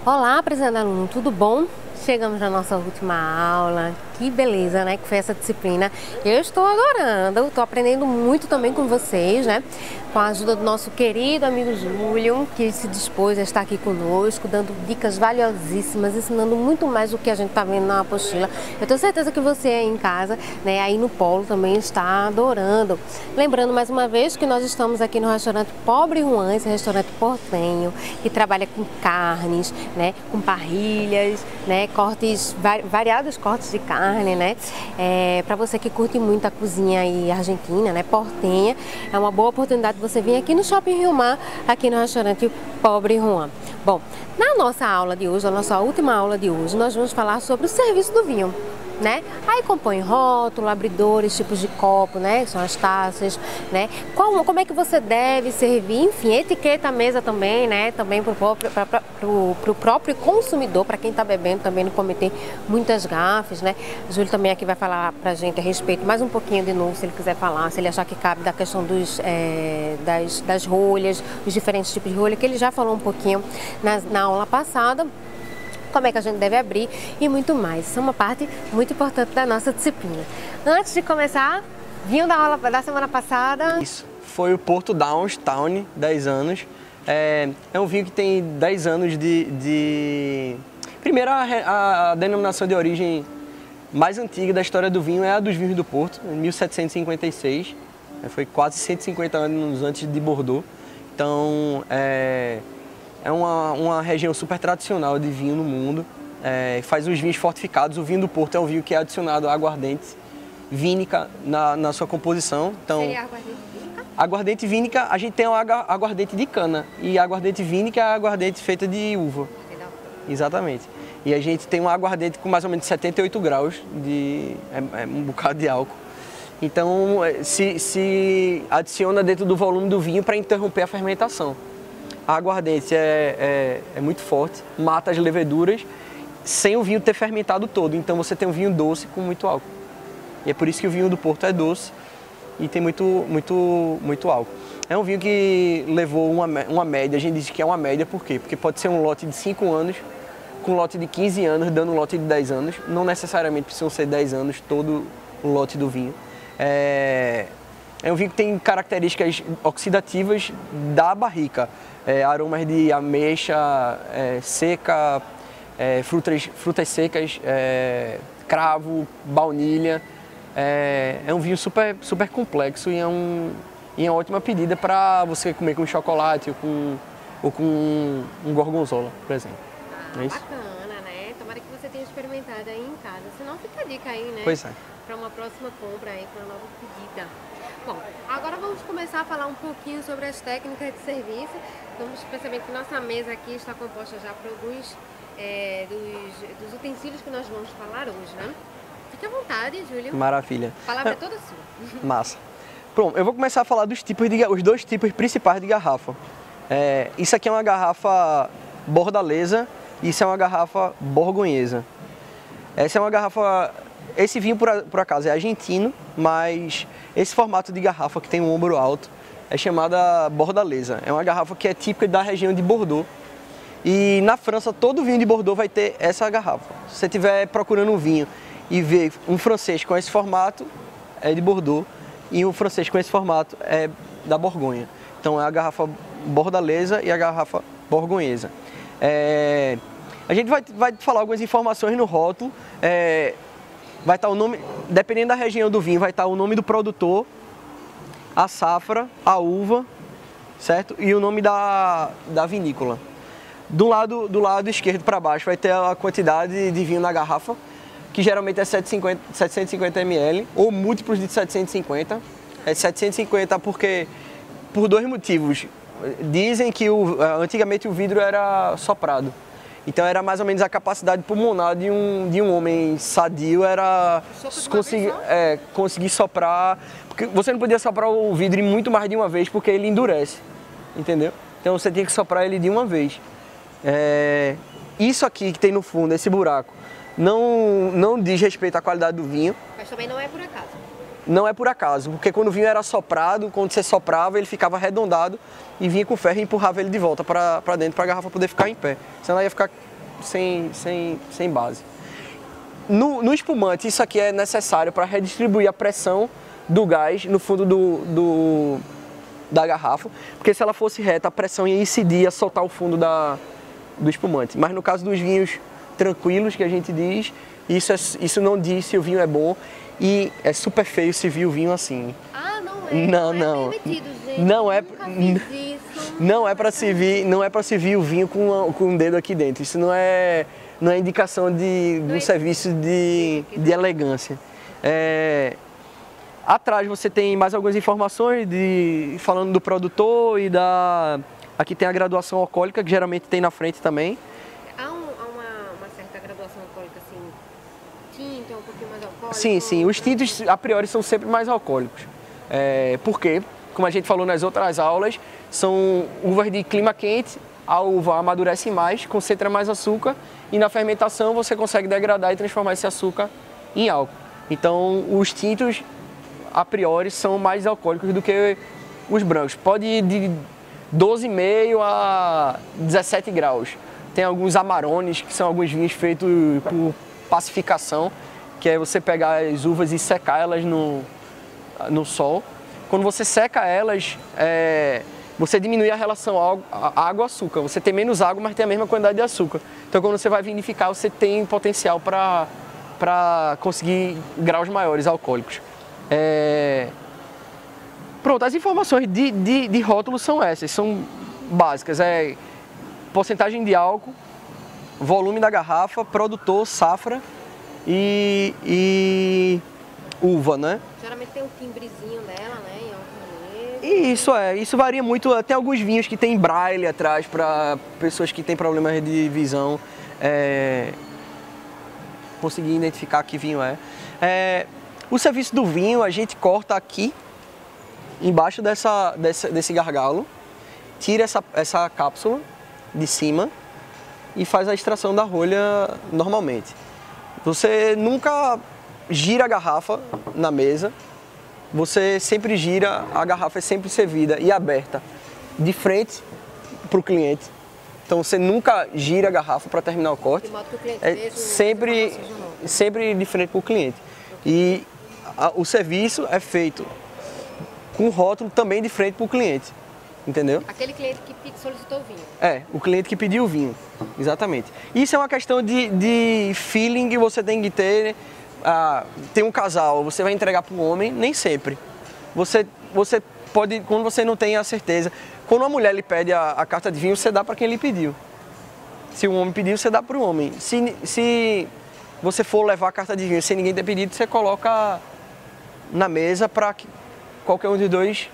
Olá, prezado aluno, tudo bom? Chegamos na nossa última aula. Que beleza, né? Que foi essa disciplina. Eu estou adorando, estou aprendendo muito também com vocês, né? Com a ajuda do nosso querido amigo Júlio, que se dispôs a estar aqui conosco, dando dicas valiosíssimas, ensinando muito mais do que a gente está vendo na apostila. Eu tenho certeza que você aí em casa, né, aí no Polo também está adorando. Lembrando mais uma vez que nós estamos aqui no restaurante Pobre Juan, esse restaurante portenho, que trabalha com carnes, né, com parrilhas, né, cortes, variados cortes de carne, né? Para você que curte muito a cozinha aí argentina, né, portenha, é uma boa oportunidade de você vir aqui no Shopping Rio Mar, aqui no restaurante Pobre Juan. Bom, na nossa aula de hoje, a nossa última aula de hoje, nós vamos falar sobre o serviço do vinho, né? Aí compõe rótulo, abridores, tipos de copo, né? Que são as taças, né? Como é que você deve servir, enfim, etiqueta à mesa também, né? Também para o próprio consumidor, para quem está bebendo também não cometer muitas gafes, né? O Júlio também aqui vai falar pra gente a respeito, mais um pouquinho de novo, se ele quiser falar, se ele achar que cabe da questão das rolhas, os diferentes tipos de rolha, que ele já falou um pouquinho na aula passada. Como é que a gente deve abrir e muito mais. Isso é uma parte muito importante da nossa disciplina. Antes de começar, vinho da aula da semana passada. Isso, foi o Porto Downs Town, 10 anos. É um vinho que tem 10 anos de... Primeiro, a denominação de origem mais antiga da história do vinho é a dos vinhos do Porto, em 1756. Foi quase 150 anos antes de Bordeaux. Então, é uma região super tradicional de vinho no mundo, faz os vinhos fortificados. O vinho do Porto é um vinho que é adicionado a aguardente vínica na sua composição. Então, seria aguardente vínica? Aguardente vínica, a gente tem a aguardente de cana e a aguardente vínica é a aguardente feita de uva. Exatamente. E a gente tem um aguardente com mais ou menos 78 graus, um bocado de álcool. Então, se adiciona dentro do volume do vinho para interromper a fermentação. A aguardente é muito forte, mata as leveduras, sem o vinho ter fermentado todo. Então você tem um vinho doce com muito álcool. E é por isso que o vinho do Porto é doce e tem muito álcool. É um vinho que levou uma média, a gente diz que é uma média, por quê? Porque pode ser um lote de 5 anos, com um lote de 15 anos, dando um lote de 10 anos. Não necessariamente precisam ser 10 anos todo o lote do vinho. É um vinho que tem características oxidativas da barrica. Aromas de ameixa seca, frutas secas, cravo, baunilha. É um vinho super complexo e é uma ótima pedida para você comer com chocolate ou com um gorgonzola, por exemplo. É isso? Bacana, né? Tomara que você tenha experimentado aí em casa. Senão fica a dica aí, né? Pois é. Para uma próxima compra aí, para uma nova pedida. Bom, agora vamos começar a falar um pouquinho sobre as técnicas de serviço. Vamos perceber que nossa mesa aqui está composta já por alguns dos utensílios que nós vamos falar hoje, né? Fique à vontade, Júlio. Maravilha. A palavra é toda sua. Massa. Pronto, eu vou começar a falar os dois tipos principais de garrafa. Isso aqui é uma garrafa bordalesa e isso é uma garrafa borgonhesa. Essa é uma garrafa... Esse vinho, por acaso, é argentino, mas esse formato de garrafa que tem um ombro alto é chamada bordalesa. É uma garrafa que é típica da região de Bordeaux. E na França, todo vinho de Bordeaux vai ter essa garrafa. Se você estiver procurando um vinho e ver um francês com esse formato, é de Bordeaux, e um francês com esse formato é da Borgonha. Então é a garrafa bordalesa e a garrafa borgonhesa. A gente vai falar algumas informações no rótulo. Vai estar o nome, dependendo da região do vinho, vai estar o nome do produtor, a safra, a uva, certo? E o nome da vinícola. Do lado esquerdo para baixo vai ter a quantidade de vinho na garrafa, que geralmente é 750 ml, ou múltiplos de 750. É 750 porque, por dois motivos. Dizem que antigamente o vidro era soprado. Então era mais ou menos a capacidade pulmonar de um homem sadio, era conseguir soprar, porque você não podia soprar o vidro muito mais de uma vez porque ele endurece, entendeu? Então você tinha que soprar ele de uma vez. Isso aqui que tem no fundo, esse buraco, não diz respeito à qualidade do vinho. Mas também não é por acaso. Não é por acaso, porque quando o vinho era soprado, quando você soprava, ele ficava arredondado e vinha com ferro e empurrava ele de volta para dentro para a garrafa poder ficar em pé. Senão ela ia ficar sem base. No espumante, isso aqui é necessário para redistribuir a pressão do gás no fundo da garrafa, porque se ela fosse reta, a pressão ia incidir, ia soltar o fundo do espumante. Mas no caso dos vinhos tranquilos, que a gente diz, isso não diz se o vinho é bom, e é super feio se vir o vinho assim. Ah, não é? Não. É permitido, gente. Não é para se vir o vinho com um dedo aqui dentro. Isso não é indicação de um serviço de elegância. Atrás você tem mais algumas informações falando do produtor e aqui tem a graduação alcoólica, que geralmente tem na frente também. Há uma certa graduação alcoólica, assim, tinto é um pouquinho mais alcoólico? Sim. Os tintos, a priori, são sempre mais alcoólicos. Por quê? Como a gente falou nas outras aulas, são uvas de clima quente, a uva amadurece mais, concentra mais açúcar e na fermentação você consegue degradar e transformar esse açúcar em álcool. Então, os tintos, a priori, são mais alcoólicos do que os brancos. Pode ir de 12,5 a 17 graus. Tem alguns amarones, que são alguns vinhos feitos por pacificação, que é você pegar as uvas e secar elas no sol. Quando você seca elas, você diminui a relação água-açúcar. Você tem menos água, mas tem a mesma quantidade de açúcar. Então, quando você vai vinificar, você tem potencial para conseguir graus maiores alcoólicos. Pronto, as informações de rótulo são essas, são básicas. Porcentagem de álcool, volume da garrafa, produtor, safra e uva, né? Geralmente tem um timbrezinho dela, né? Isso varia muito. Tem alguns vinhos que tem braille atrás para pessoas que têm problemas de visão conseguir identificar que vinho é. O serviço do vinho a gente corta aqui embaixo desse gargalo, tira essa cápsula de cima e faz a extração da rolha normalmente. Você nunca gira a garrafa na mesa, você sempre gira, a garrafa é sempre servida e aberta de frente para o cliente. Então você nunca gira a garrafa para terminar o corte, sempre de frente para o cliente. E o serviço é feito com rótulo também de frente para o cliente, entendeu? Aquele cliente que solicitou o vinho. O cliente que pediu o vinho, exatamente. Isso é uma questão de feeling que você tem que ter. Tem um casal, você vai entregar para um homem, nem sempre. Você pode, quando você não tem a certeza, quando uma mulher lhe pede a carta de vinho, você dá para quem lhe pediu. Se um homem pediu, você dá para o homem. Se você for levar a carta de vinho sem ninguém ter pedido, você coloca na mesa para que qualquer um de dois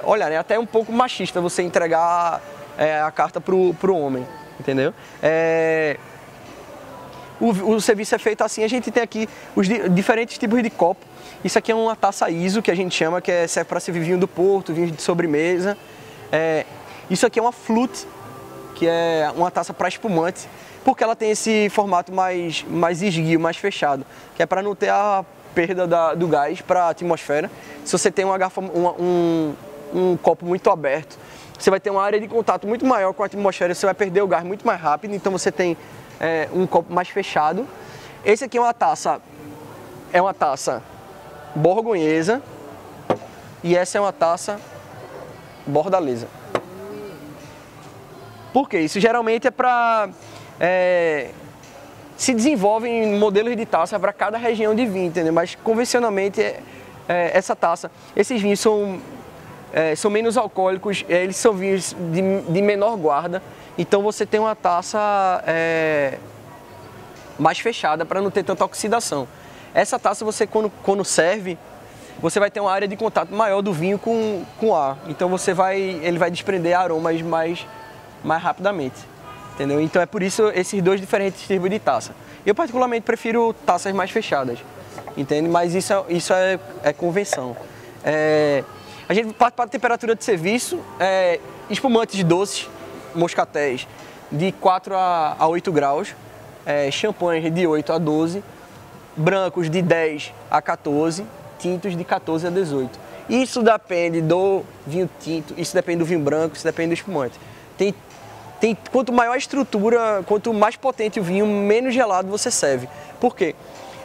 olhar. É até um pouco machista você entregar a carta para o homem, entendeu? O serviço é feito assim. A gente tem aqui os diferentes tipos de copo. Isso aqui é uma taça ISO, que a gente chama, que serve para servir vinho do Porto, vinho de sobremesa. Isso aqui é uma flute, que é uma taça para espumante, porque ela tem esse formato mais esguio, mais fechado, que é para não ter a perda do gás para a atmosfera. Se você tem uma garrafa, um copo muito aberto, você vai ter uma área de contato muito maior com a atmosfera, você vai perder o gás muito mais rápido, então você tem um copo mais fechado. Esse aqui é uma taça borgonhesa e essa é uma taça bordaleza. Por quê? Isso geralmente é para... se desenvolvem modelos de taça para cada região de vinho, entendeu? Mas convencionalmente essa taça, esses vinhos são menos alcoólicos, eles são vinhos de menor guarda, então você tem uma taça mais fechada para não ter tanta oxidação. Essa taça você quando serve, você vai ter uma área de contato maior do vinho com o ar, então ele vai desprender aromas mais rapidamente. Entendeu? Então é por isso esses dois diferentes tipos de taça. Eu particularmente prefiro taças mais fechadas, entende? Mas isso é convenção. A gente parte para a temperatura de serviço, espumantes doces, moscatéis, de 4 a 8 graus, champanhes de 8 a 12, brancos de 10 a 14, tintos de 14 a 18. Isso depende do vinho tinto, isso depende do vinho branco, isso depende do espumante. Quanto maior a estrutura, quanto mais potente o vinho, menos gelado você serve. Por quê?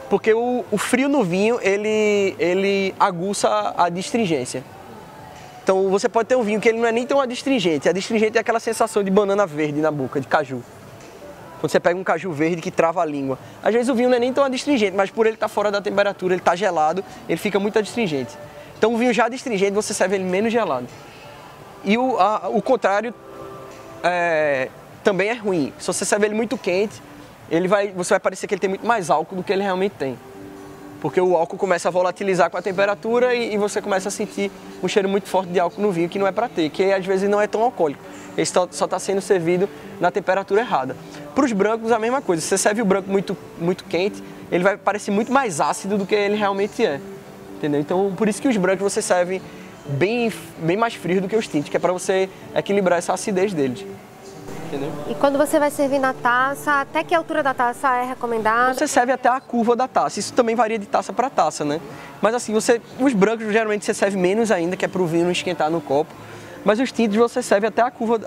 Porque o frio no vinho, ele aguça a astringência. Então você pode ter um vinho que ele não é nem tão adstringente. A adstringente é aquela sensação de banana verde na boca, de caju. Quando você pega um caju verde que trava a língua. Às vezes o vinho não é nem tão adstringente, mas por ele estar fora da temperatura, ele está gelado, ele fica muito adstringente. Então o vinho já adstringente, você serve ele menos gelado. E o contrário também é ruim. Se você serve ele muito quente, você vai parecer que ele tem muito mais álcool do que ele realmente tem. Porque o álcool começa a volatilizar com a temperatura e você começa a sentir um cheiro muito forte de álcool no vinho que não é para ter, que às vezes não é tão alcoólico. Ele só está sendo servido na temperatura errada. Para os brancos, a mesma coisa. Se você serve o branco muito quente, ele vai parecer muito mais ácido do que ele realmente é. Entendeu? Então, por isso que os brancos você serve bem mais frios do que os tintos, que é para você equilibrar essa acidez deles. Entendeu? E quando você vai servir na taça, até que altura da taça é recomendado? Você serve até a curva da taça. Isso também varia de taça para taça, né? Mas assim, os brancos geralmente você serve menos ainda, que é para o vinho não esquentar no copo. Mas os tintos você serve até a curva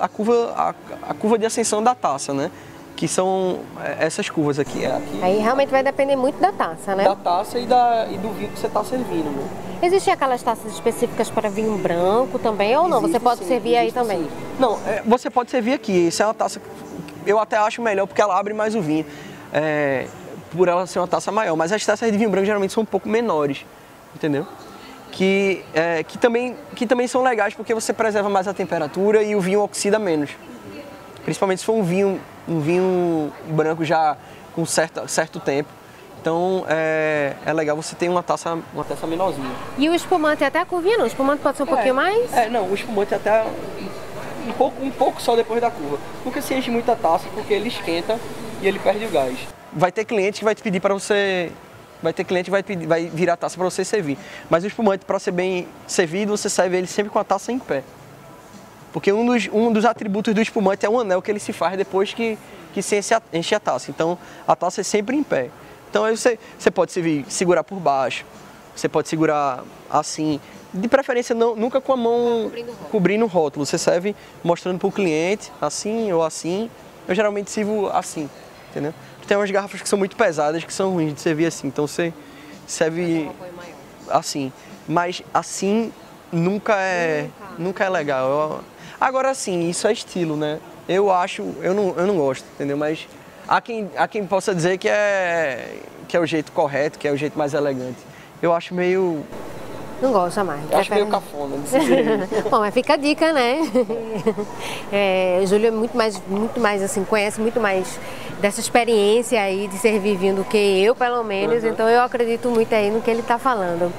de ascensão da taça, né? Que são essas curvas aqui. Aí realmente vai depender muito da taça, né? Da taça e do vinho que você está servindo, né? Existem aquelas taças específicas para vinho branco também ou não? Você pode servir aí também? Sim. Não, você pode servir aqui. Isso é uma taça que eu até acho melhor porque ela abre mais o vinho, por ela ser uma taça maior. Mas as taças de vinho branco geralmente são um pouco menores, entendeu? Que também são legais porque você preserva mais a temperatura e o vinho oxida menos. Principalmente se for um vinho branco já com certo tempo. Então é legal você ter uma taça menorzinha. E o espumante até a curvinha não? O espumante pode ser um pouquinho mais? Não, o espumante até um pouco só depois da curva. Nunca se enche muita taça porque ele esquenta e ele perde o gás. Vai ter cliente que vai te pedir para você... Vai ter cliente que vai virar a taça para você servir. Mas o espumante, para ser bem servido, você serve ele sempre com a taça em pé. Porque um dos atributos do espumante é o anel que ele se faz depois que se enche a taça. Então a taça é sempre em pé. Então aí você pode segurar por baixo, você pode segurar assim, de preferência nunca com a mão cobrindo o rótulo. Você serve mostrando para o cliente, assim ou assim. Eu geralmente sirvo assim, entendeu? Tem umas garrafas que são muito pesadas, que são ruins de servir assim, então você serve assim. Mas assim nunca é legal. Agora sim, isso é estilo, né? Eu não gosto, entendeu? Mas há quem possa dizer que é o jeito correto, que é o jeito mais elegante. Eu acho meio... Não gosta mais. Eu acho meio cafona. Bom, mas fica a dica, né? O Júlio é muito mais assim, conhece muito mais dessa experiência aí de servir vinho do que eu, pelo menos. Uhum. Então eu acredito muito aí no que ele está falando.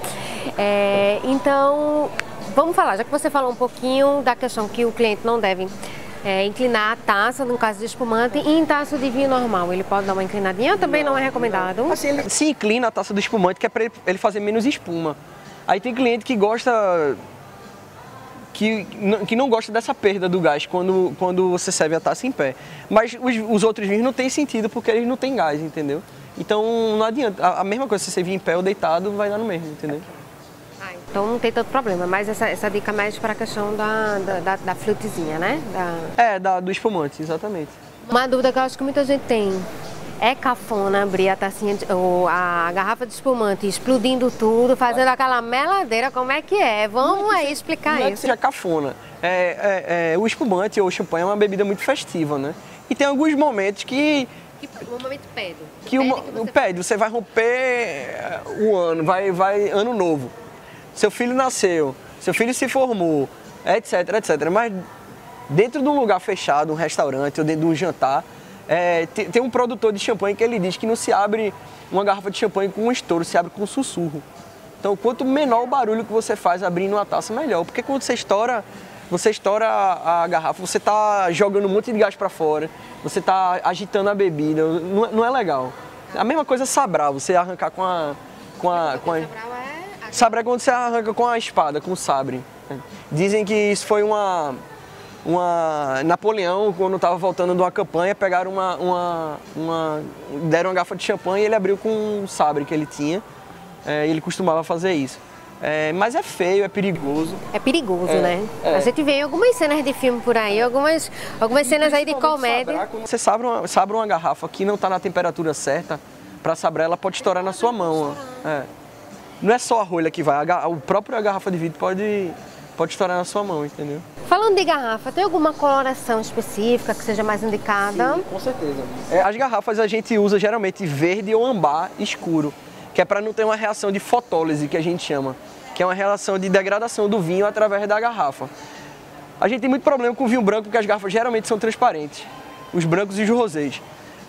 Então, vamos falar, já que você falou um pouquinho da questão que o cliente não deve inclinar a taça, no caso de espumante, e em taça de vinho normal, ele pode dar uma inclinadinha? Também não é recomendado? Assim, ele se inclina a taça do espumante, que é para ele fazer menos espuma. Aí tem cliente que gosta, que não gosta dessa perda do gás quando você serve a taça em pé. Mas os outros vinhos não tem sentido porque eles não têm gás, entendeu? Então não adianta, a mesma coisa se você servir em pé ou deitado vai dar no mesmo, entendeu? Então não tem tanto problema, mas essa dica mais para a questão da flutezinha, né? Do espumante, exatamente. Uma dúvida que eu acho que muita gente tem. É cafona abrir a tacinha, a garrafa de espumante explodindo tudo, fazendo aquela meladeira, como é que é? Vamos aí explicar isso. Não é que seja cafona. O espumante ou o champanhe é uma bebida muito festiva, né? E tem alguns momentos que o momento pede. Você vai romper o ano, vai ano novo. Seu filho nasceu, seu filho se formou, etc, etc. Mas dentro de um lugar fechado, um restaurante ou dentro de um jantar, tem um produtor de champanhe que ele diz que não se abre uma garrafa de champanhe com um estouro, se abre com um sussurro. Então, quanto menor o barulho que você faz abrindo uma taça, melhor. Porque quando você estoura a garrafa, você está jogando um monte de gás para fora, você está agitando a bebida, não é legal. A mesma coisa sabrar, você arrancar com a sabre é quando você arranca com a espada, com o sabre. Dizem que isso foi Napoleão, quando estava voltando de uma campanha, pegaram deram uma garrafa de champanhe e ele abriu com um sabre que ele tinha. Ele costumava fazer isso. Mas é feio, é perigoso. É perigoso, né? A gente vê algumas cenas de filme por aí, algumas cenas aí de comédia. Quando você sabra uma garrafa que não está na temperatura certa, para sabrar ela pode estourar na sua mão. Não é só a rolha que vai, o próprio garrafa de vidro pode estourar na sua mão, entendeu? Falando de garrafa, tem alguma coloração específica que seja mais indicada? Sim, com certeza. As garrafas a gente usa geralmente verde ou ambar escuro, que é para não ter uma reação de fotólise, que a gente chama, que é uma relação de degradação do vinho através da garrafa. A gente tem muito problema com o vinho branco porque as garrafas geralmente são transparentes, os brancos e os rosés.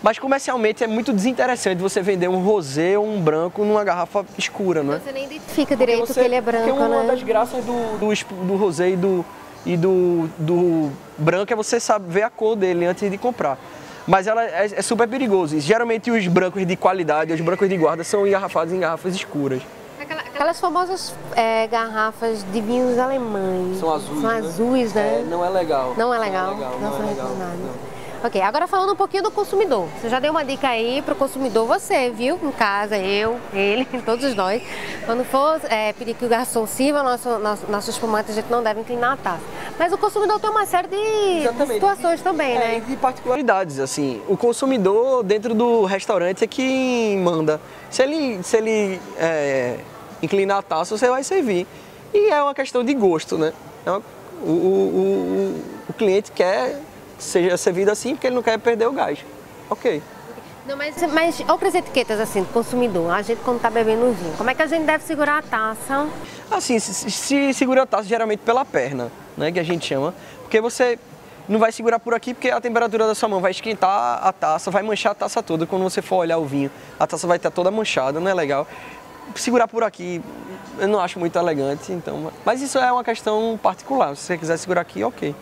Mas comercialmente é muito desinteressante você vender um rosé ou um branco numa garrafa escura, né? Você nem identifica direito que ele é branco, porque uma né? das graças do rosé e do branco é você saber ver a cor dele antes de comprar. Mas ela é super perigoso. E geralmente os brancos de qualidade, os brancos de guarda, são engarrafados em garrafas escuras. Aquelas famosas garrafas de vinhos alemães. São azuis, São azuis, né? Não é legal. Não é legal? Não são recomendados. Ok, agora falando um pouquinho do consumidor. Você já deu uma dica aí para o consumidor, você, viu? Em casa, eu, ele, todos nós. Quando for pedir que o garçom sirva nosso espumante, a gente não deve inclinar a taça. Mas o consumidor tem uma série de situações também, né? De particularidades, assim. O consumidor dentro do restaurante é que manda. Se ele inclinar a taça, você vai servir. E é uma questão de gosto, né? O cliente quer que seja servido assim porque ele não quer perder o gás. Ok. Não, mas outras etiquetas assim do consumidor, a gente quando está bebendo um vinho, como é que a gente deve segurar a taça? Assim, se segura a taça geralmente pela perna, né, que a gente chama, porque você não vai segurar por aqui porque a temperatura da sua mão vai esquentar a taça, vai manchar a taça toda. Quando você for olhar o vinho, a taça vai estar toda manchada, não é legal. Segurar por aqui eu não acho muito elegante, então, mas isso é uma questão particular. Se você quiser segurar aqui, ok.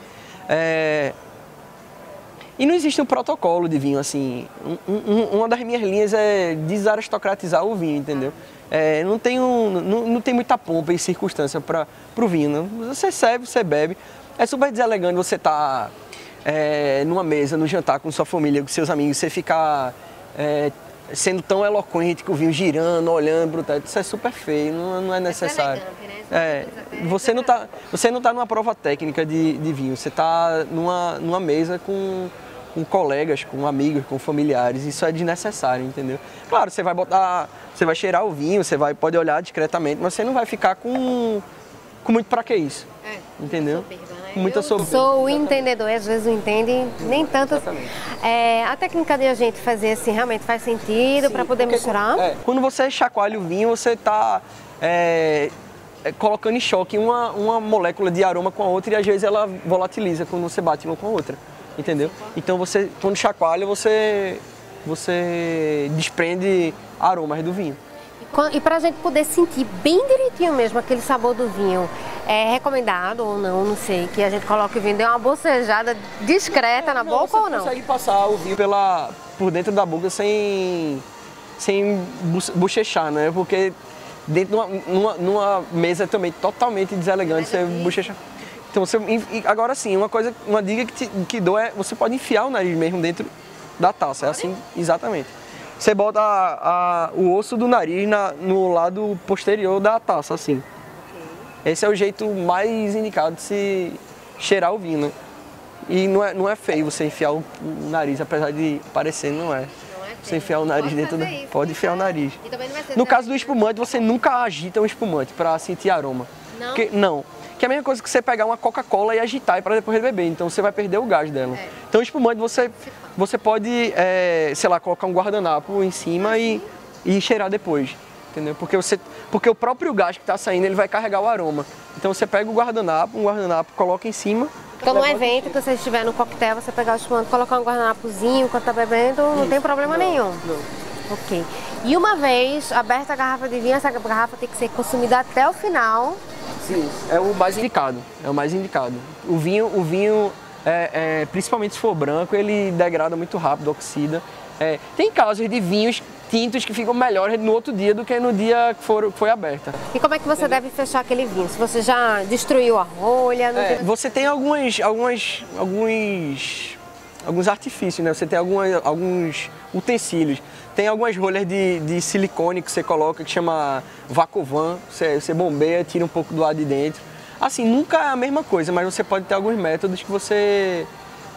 E não existe um protocolo de vinho, assim. Uma das minhas linhas é desaristocratizar o vinho, entendeu? Não tem muita pompa e circunstância para o vinho, não. Você serve, você bebe. É super deselegante você estar numa mesa, no jantar com sua família, com seus amigos, você ficar sendo tão eloquente com o vinho girando, olhando pro teto. Isso é super feio, não é necessário. Você não tá numa prova técnica de vinho, você está numa mesa com colegas, com amigos, com familiares. Isso é desnecessário, entendeu? Claro, você vai cheirar o vinho, pode olhar discretamente, mas você não vai ficar com muito pra que isso, entendeu? Muita soberba. Sou o entendedor, às vezes não entende, nem tanto. A técnica de a gente fazer assim realmente faz sentido para poder misturar? Quando você chacoalha o vinho, você está colocando em choque uma molécula de aroma com a outra e às vezes ela volatiliza quando você bate uma com a outra, entendeu? Então você, quando chacoalha, você desprende aromas do vinho. E para a gente poder sentir bem direitinho mesmo aquele sabor do vinho, é recomendado ou não sei, que a gente coloque o vinho, dê uma bocejada discreta na boca ou não? Você consegue passar o vinho por dentro da boca sem bochechar, né? Porque dentro numa mesa também totalmente deselegante você bochechar. Então agora sim, uma dica que dou é você pode enfiar o nariz mesmo dentro da taça, é assim, exatamente. Você bota o osso do nariz no lado posterior da taça, assim. Esse é o jeito mais indicado de se cheirar o vinho, né? E não é feio você enfiar o nariz, apesar de parecer, não é. Você enfiar o nariz dentro da... Pode enfiar o nariz. No caso do espumante, você nunca agita um espumante para sentir aroma. Não? Que é a mesma coisa que você pegar uma Coca-Cola e agitar para depois beber, então você vai perder o gás dela. Então o espumante você pode, sei lá, colocar um guardanapo em cima e cheirar depois, entendeu? Porque o próprio gás que está saindo, ele vai carregar o aroma. Então você pega um guardanapo, coloca em cima. Então no evento que você estiver no coquetel, você pegar o espumante, colocar um guardanapozinho enquanto está bebendo, não tem problema nenhum. Não. Ok. E uma vez aberta a garrafa de vinho, essa garrafa tem que ser consumida até o final. Sim, é o mais indicado. O vinho, principalmente se for branco, ele degrada muito rápido, oxida. Tem casos de vinhos tintos que ficam melhores no outro dia do que no dia que foi aberta. E como é que você deve fechar aquele vinho? Se você já destruiu a rolha? Você tem alguns alguns artifícios, né? Você tem alguns utensílios. Tem algumas rolhas de silicone que você coloca, que chama Vacovan. Você bombeia, tira um pouco do ar de dentro. Assim, nunca é a mesma coisa, mas você pode ter alguns métodos que você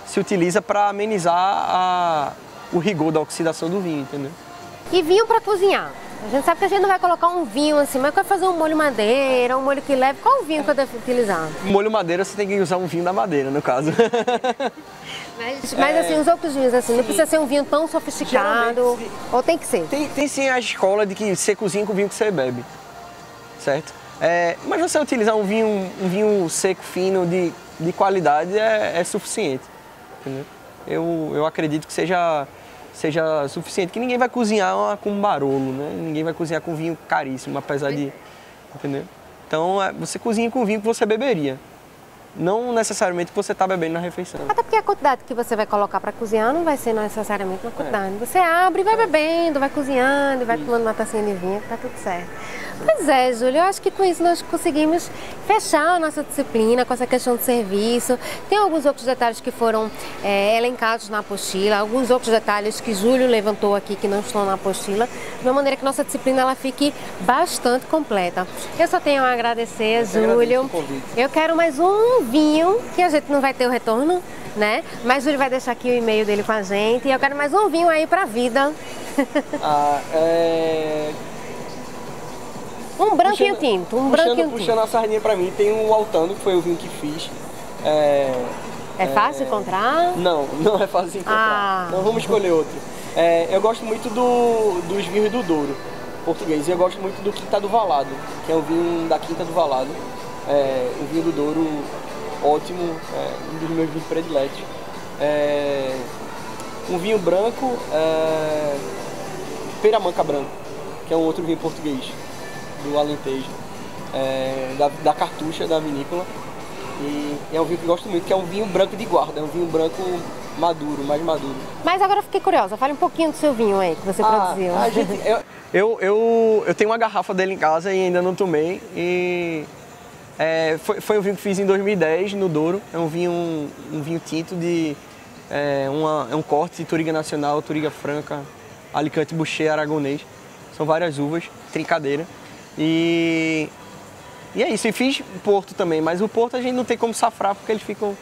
se utiliza para amenizar o rigor da oxidação do vinho, entendeu? E vinho para cozinhar? A gente sabe que a gente não vai colocar um vinho assim, mas quer fazer um molho madeira, um molho que leve, qual o vinho que eu devo utilizar? Molho madeira, você tem que usar um vinho da madeira, no caso. Mas assim, os outros vinhos assim, não precisa ser um vinho tão sofisticado, ou tem que ser? Tem sim a escola de que você cozinha com o vinho que você bebe, certo? Mas você utilizar um vinho seco, fino, de qualidade é suficiente, entendeu? Eu acredito que seja suficiente, que ninguém vai cozinhar com um barolo, né? Ninguém vai cozinhar com vinho caríssimo, apesar de... Entendeu? Então, você cozinha com o vinho que você beberia, não necessariamente que você está bebendo na refeição. Até porque a quantidade que você vai colocar para cozinhar não vai ser necessariamente uma quantidade. Você abre e vai bebendo, vai cozinhando, vai tomando uma tacinha de vinho, que tá tudo certo. Pois é, Júlio, eu acho que com isso nós conseguimos fechar a nossa disciplina com essa questão de serviço. Tem alguns outros detalhes que foram elencados na apostila, alguns outros detalhes que Júlio levantou aqui que não estão na apostila, de uma maneira que nossa disciplina ela fique bastante completa. Eu só tenho a agradecer, Júlio. Eu quero mais um vinho, que a gente não vai ter o retorno, né? Mas Júlio vai deixar aqui o e-mail dele com a gente. E eu quero mais um vinho aí pra vida. Um branco e um tinto, Puxando a sardinha pra mim, tem um Altano, que foi o vinho que fiz. É fácil encontrar? Não é fácil encontrar. Então vamos escolher outro. Eu gosto muito dos vinhos do Douro, português. E eu gosto muito do Quinta do Valado, que é um vinho da Quinta do Valado. O vinho do Douro, ótimo, um dos meus vinhos prediletos. Um vinho branco, Peramanca Branco, que é um outro vinho português do Alentejo, da Cartucha, da vinícola. E é um vinho que eu gosto muito, que é um vinho branco de guarda, é um vinho branco maduro, mais maduro. Mas agora eu fiquei curiosa, fale um pouquinho do seu vinho aí, que você produziu. Eu tenho uma garrafa dele em casa e ainda não tomei. E foi um vinho que fiz em 2010 no Douro. É um vinho tinto é um corte de Touriga Nacional, Touriga Franca, Alicante Boucher, Aragonês. São várias uvas, trincadeira. E é isso. E fiz Porto também, mas o Porto a gente não tem como safrar porque eles ficam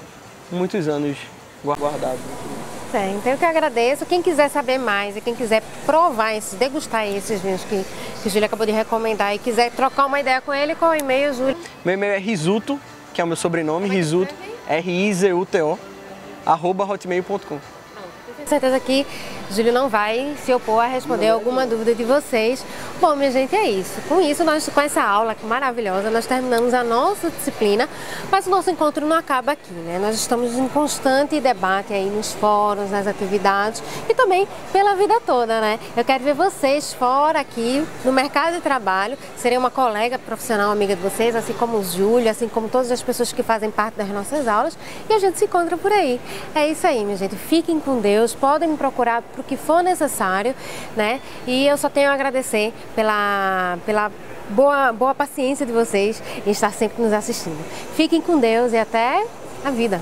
muitos anos guardados. Então eu que agradeço. Quem quiser saber mais e quem quiser provar degustar esses vinhos que o Júlio acabou de recomendar e quiser trocar uma ideia com ele, qual é o e-mail, Júlio? Meu e-mail é Rizuto, que é o meu sobrenome, Rizuto, RIZUTO, @hotmail.com. Tenho certeza que Júlio não vai se opor a responder alguma dúvida de vocês. Bom, minha gente, é isso. Com isso, com essa aula maravilhosa, nós terminamos a nossa disciplina, mas o nosso encontro não acaba aqui, né? Nós estamos em constante debate aí nos fóruns, nas atividades e também pela vida toda, né? Eu quero ver vocês fora aqui, no mercado de trabalho. Serei uma colega profissional amiga de vocês, assim como o Júlio, assim como todas as pessoas que fazem parte das nossas aulas, e a gente se encontra por aí. É isso aí, minha gente. Fiquem com Deus, podem me procurar para o que for necessário, né? E eu só tenho a agradecer pela boa paciência de vocês em estar sempre nos assistindo. Fiquem com Deus e até a vida!